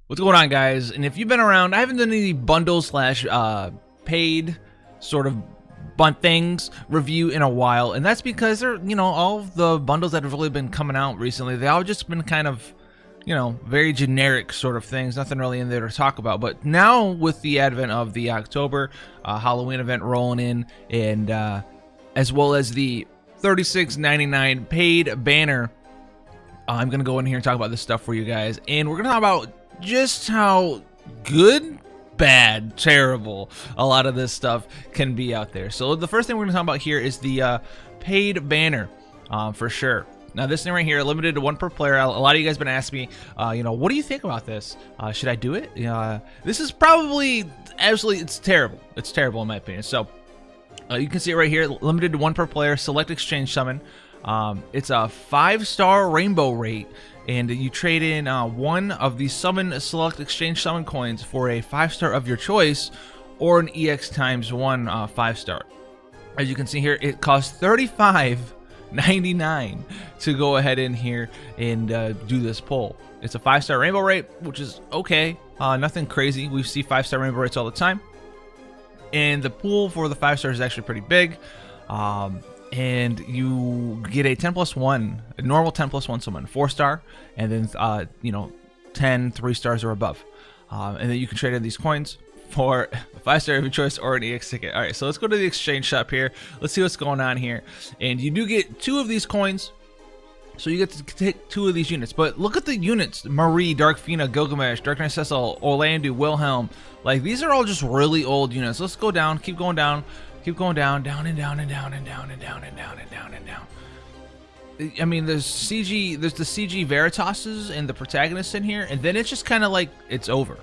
What's going on, guys? And if you've been around, I haven't done any bundle slash paid sort of things review in a while, and that's because they're, all of the bundles that have really been coming out recently, they all just been kind of, very generic sort of things, nothing really in there to talk about. But now with the advent of the October Halloween event rolling in, and as well as the $36.99 paid banner, I'm gonna go in here and talk about this stuff for you guys, and we're gonna talk about just how good, bad, terrible a lot of this stuff can be out there. So the first thing we're gonna talk about here is the paid banner, for sure. Now this thing right here, limited to 1 per player. A lot of you guys been asking me, what do you think about this? Should I do it? This is probably absolutely, it's terrible. It's terrible in my opinion. So you can see it right here, limited to 1 per player. Select exchange summon. It's a 5-star rainbow rate, and you trade in 1 of the summon select exchange summon coins for a 5-star of your choice, or an EX times 1 5-star. As you can see here, it costs $35.99 to go ahead in here and do this pull. It's a 5-star rainbow rate, which is okay, nothing crazy. We see 5-star rainbow rates all the time, and the pool for the 5-star is actually pretty big. And you get a 10+1, a normal 10+1 summon, 4-star, and then 10 3-stars or above, and then you can trade in these coins for a 5-star of your choice or an EX ticket. All right, so let's go to the exchange shop here. Let's see what's going on here, and you do get 2 of these coins, so you get to take 2 of these units. But look at the units: Marie, Darkfina, Gilgamesh, Dark Knight Cecil, Orlandu, Wilhelm. Like, these are all just really old units. Let's go down, keep going down. Keep going down and down and down and down and down and down and down and down. I mean, there's the CG Veritasuses and the protagonists in here, and then it's just kind of like it's over.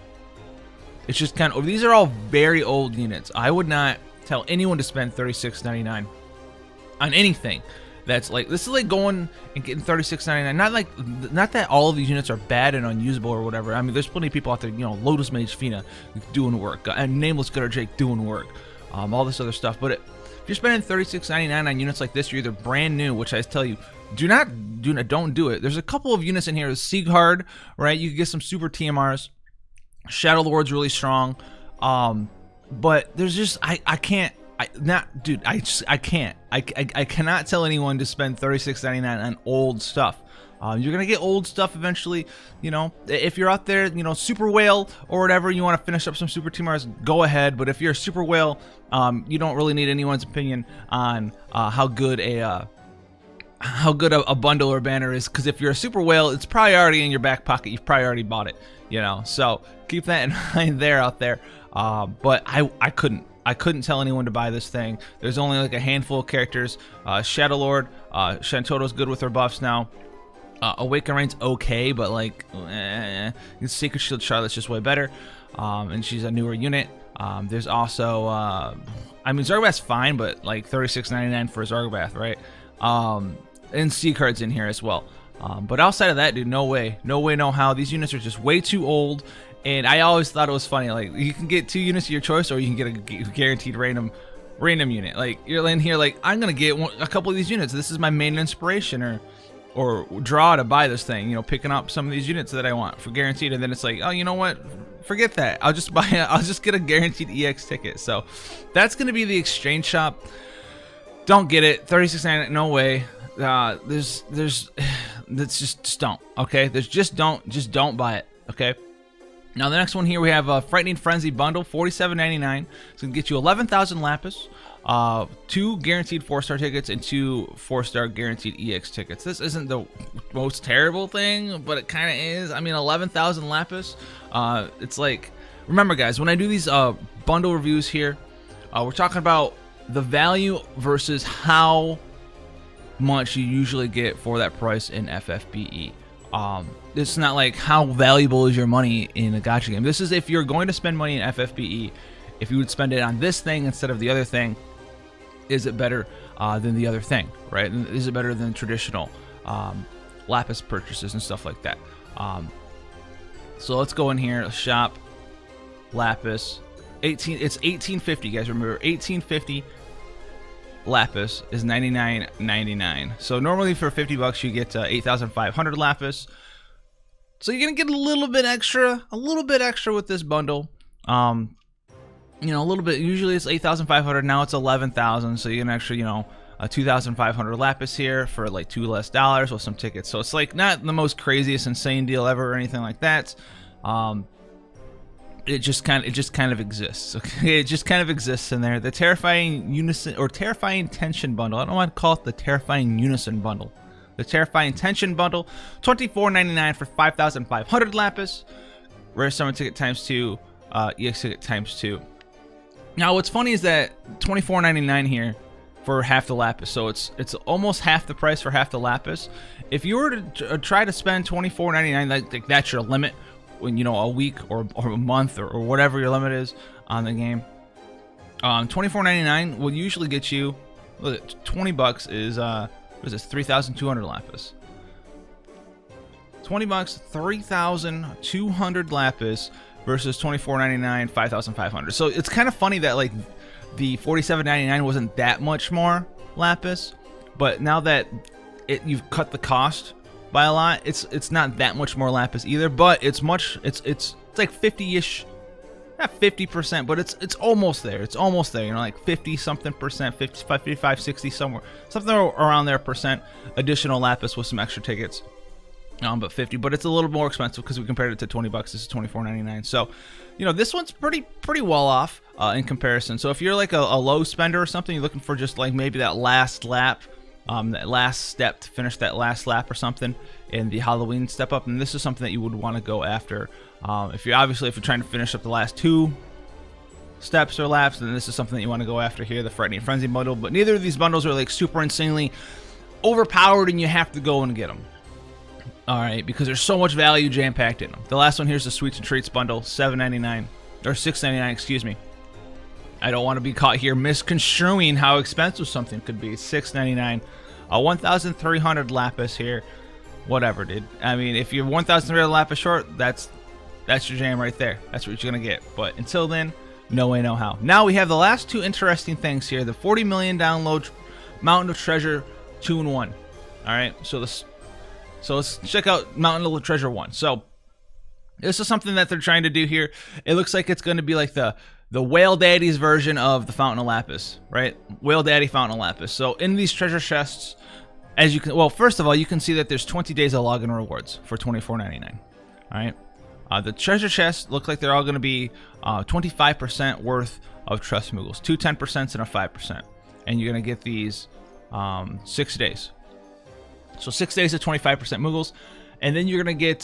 It's just kind of, these are all very old units. I would not tell anyone to spend $36.99 on anything. That's like, this is like going and getting $36.99. Not that all of these units are bad and unusable or whatever. I mean, there's plenty of people out there, Lotus Mage Fina doing work, and Nameless Gutter Jake doing work. All this other stuff. But if you're spending $36.99 on units like this, you're either brand new, which I tell you, don't do it. There's a couple of units in here. Sieghard, right? You can get some super TMRs. Shadow Lord's really strong. But there's just, I can't. I can't. I cannot tell anyone to spend $36.99 on old stuff. You're gonna get old stuff eventually, if you're out there, Super Whale or whatever, you want to finish up some Super TMRs, go ahead. But if you're a Super Whale, you don't really need anyone's opinion on how good a bundle or banner is, because if you're a Super Whale, it's probably already in your back pocket. You've probably already bought it, so keep that in mind there out there. But I couldn't tell anyone to buy this thing. There's only like a handful of characters. Shadow Lord, Shantoto's good with her buffs now. Awaken Rain's okay, but like, Sacred Shield Charlotte's just way better, and she's a newer unit. There's also, Zargobath's fine, but like $36.99 for Zargobath, right? And Sieghard's in here as well. But outside of that, dude, no way, no how. These units are just way too old, and I always thought it was funny. Like, you can get 2 units of your choice, or you can get a guaranteed random unit. Like, you're in here like, I'm gonna get a couple of these units. This is my main inspiration, or draw to buy this thing, picking up some of these units that I want for guaranteed, and then it's like, oh, you know what, forget that, I'll just get a guaranteed EX ticket. So that's gonna be the exchange shop. Don't get it. $36.99, no way. That's just don't, okay? Just don't buy it, okay? Now the next one here, we have a Frightening Frenzy bundle, $47.99. It's gonna get you 11,000 lapis, 2 guaranteed 4-star tickets, and 2 4-star guaranteed EX tickets. This isn't the most terrible thing, but it kind of is. I mean, 11,000 lapis. It's like, remember guys, when I do these bundle reviews here, we're talking about the value versus how much you usually get for that price in FFBE. It's not like how valuable is your money in a gacha game. This is if you're going to spend money in FFBE, if you would spend it on this thing instead of the other thing, is it better than the other thing, right? Is it better than traditional lapis purchases and stuff like that? So let's go in here, shop lapis. It's 1850, guys. Remember, 1850 lapis is $99.99. So normally for $50 you get 8,500 lapis. So you're gonna get a little bit extra with this bundle. You know, a little bit. Usually it's 8,500. Now it's 11,000. So you're gonna actually, you know, a 2,500 lapis here for like $2 less with some tickets. So it's like not the most craziest, insane deal ever or anything like that. It just kind of exists. Okay, it just kind of exists in there. The terrifying unison or terrifying tension bundle. I don't want to call it the terrifying unison bundle. The terrifying tension bundle, $24.99 for 5,500 lapis. Rare summon ticket times 2, EX ticket times 2. Now what's funny is that $24.99 here for half the lapis, so it's almost half the price for half the lapis. If you were to try to spend $24.99, like that's your limit, when you know a week or a month or whatever your limit is on the game, $24.99 will usually get you. Look, $20 is what is this? 3,200 lapis. $20, 3,200 lapis versus $24.99, 5,500. So it's kind of funny that like the $47.99 wasn't that much more lapis, but now that you've cut the cost by a lot, it's not that much more lapis either, but it's like 50-ish, not 50%, but it's almost there. It's almost there, you know, like 50 something percent, 55, 60 somewhere, something around there percent additional lapis with some extra tickets. But 50, but it's a little more expensive because we compared it to $20. This is $24.99. So, you know, this one's pretty well off in comparison. So if you're like a low spender or something, you're looking for just like maybe that last lap, that last step to finish that last lap or something in the Halloween step up, and this is something that you would want to go after. If you're trying to finish up the last 2 steps or laps, then this is something that you want to go after here, the Frightening Frenzy bundle. But neither of these bundles are like super insanely overpowered, and you have to go and get them. All right, because there's so much value jam-packed in them. The last one here's the Sweets and Treats bundle, $7.99 or $6.99, excuse me. I don't want to be caught here misconstruing how expensive something could be. $6.99, 1,300 lapis here. Whatever, dude. I mean, if you're 1,300 lapis short, that's your jam right there. That's what you're gonna get. But until then, no way, no how. Now we have the last 2 interesting things here: the 40 million download Mountain of Treasure 2-in-1. All right, so let's check out Mountain of Treasure 1. So this is something that they're trying to do here. It looks like it's going to be like the Whale Daddy's version of the Fountain of Lapis, right? Whale Daddy Fountain of Lapis. So in these treasure chests, as you can, well, first of all, you can see that there's 20 days of login rewards for $24.99. All right. The treasure chests look like they're all going to be 25% worth of Trust Moogles, 2 10% and a 5%, and you're going to get these 6 days. So 6 days of 25% Moogles, and then you're gonna get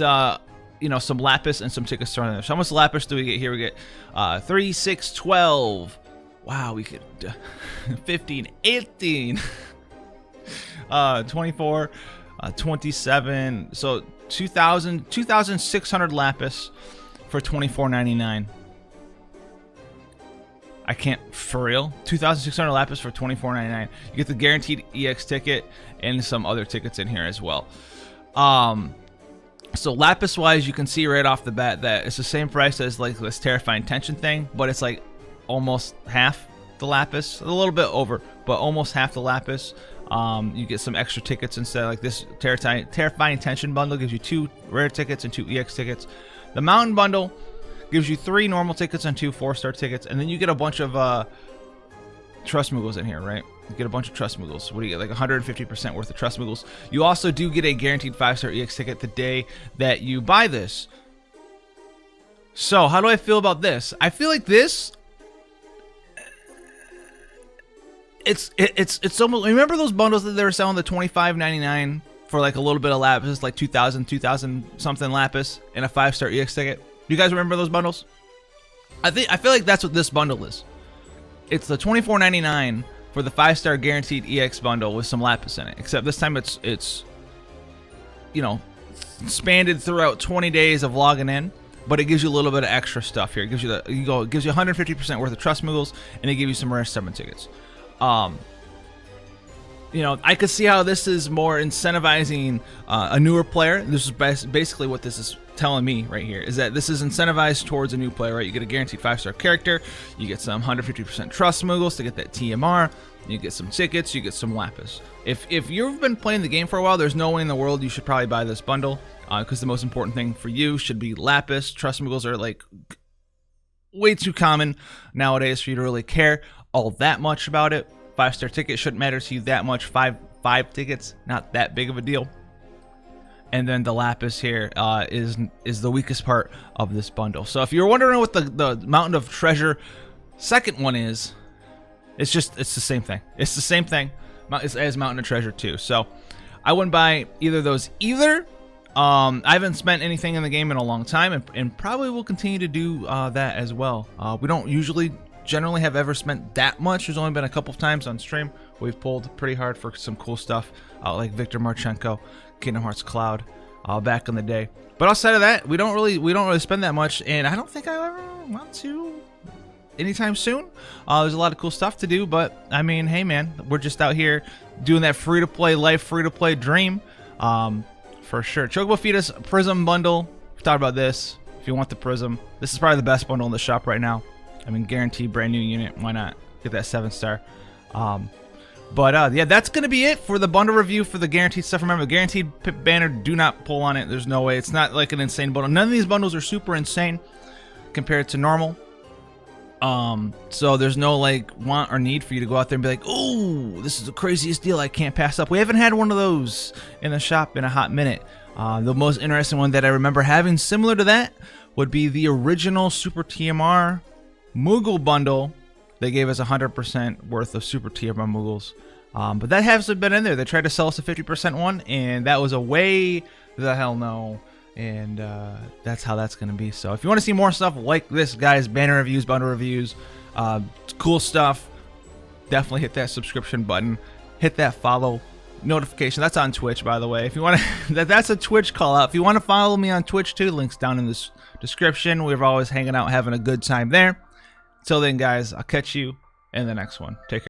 you know, some lapis and some tickets thrown in there. So how much lapis do we get here? We get 3, 6, 12. Wow, we get 15, 18, 24, 27. So 2,600 lapis for $24.99. I can't, for real. 2,600 lapis for $24.99. You get the guaranteed EX ticket and some other tickets in here as well. So lapis wise, you can see right off the bat that it's the same price as like this Terrifying Tension thing, but it's like almost half the lapis, a little bit over, but almost half the lapis. You get some extra tickets instead. Like this Terrifying Tension bundle gives you 2 rare tickets and 2 EX tickets. The Mountain bundle gives you 3 normal tickets and 2 4-star tickets, and then you get a bunch of Trust Moogles in here, right? You get a bunch of Trust Moogles. What do you get? Like 150% worth of Trust Moogles. You also do get a guaranteed 5-star EX ticket the day that you buy this. So, how do I feel about this? I feel like this, it's almost, remember those bundles that they were selling, the $25.99 for like a little bit of lapis, like 2,000 something lapis and a 5-star EX ticket? Do you guys remember those bundles? I feel like that's what this bundle is. It's the $24.99 for the 5-star guaranteed EX bundle with some lapis in it. Except this time it's you know, expanded throughout 20 days of logging in, but it gives you a little bit of extra stuff here. It gives you it gives you 150% worth of Trust Moogles, and it gives you some rare summon tickets. You know, I could see how this is more incentivizing a newer player. This is basically what this is telling me right here is that this is incentivized towards a new player, right? You get a guaranteed 5-star character, you get some 150% trust smuggles to get that TMR, you get some tickets, you get some lapis. If you've been playing the game for a while, there's no way in the world you should probably buy this bundle, because the most important thing for you should be lapis. Trust smuggles are like way too common nowadays for you to really care all that much about it. 5-star ticket shouldn't matter to you that much. Five tickets, not that big of a deal. And then the lapis here is the weakest part of this bundle. So if you're wondering what the Mountain of Treasure second one is, it's the same thing. It's the same thing as Mountain of Treasure 2. So I wouldn't buy either of those either. I haven't spent anything in the game in a long time, and probably will continue to do that as well. We don't generally have ever spent that much. There's only been a couple of times on stream we've pulled pretty hard for some cool stuff, like Victor Marchenko, Kingdom Hearts Cloud, back in the day. But outside of that, we don't really spend that much, and I don't think I ever want to anytime soon. There's a lot of cool stuff to do, but I mean, hey man, we're just out here doing that free-to-play life, free-to-play dream, for sure. Chocobo Fetus Prism bundle. We talked about this. If you want the Prism, this is probably the best bundle in the shop right now. I mean, guaranteed brand new unit. Why not get that 7-star? Yeah, that's going to be it for the bundle review for the guaranteed stuff. Remember, the guaranteed banner, do not pull on it. There's no way. It's not like an insane bundle. None of these bundles are super insane compared to normal. So there's no like want or need for you to go out there and be like, oh, this is the craziest deal I can't pass up. We haven't had one of those in the shop in a hot minute. The most interesting one that I remember having similar to that would be the original Super TMR Moogle bundle. They gave us 100% worth of Super TMR Moogles. But that hasn't been in there. They tried to sell us a 50% one, and that was a way the hell no. And that's how that's going to be. So if you want to see more stuff like this, guys, banner reviews, bundle reviews, cool stuff, definitely hit that subscription button. Hit that follow notification. That's on Twitch, by the way. If you want to, that's a Twitch call out. If you want to follow me on Twitch too, links down in the description. We're always hanging out, having a good time there. Till then, guys, I'll catch you in the next one. Take care.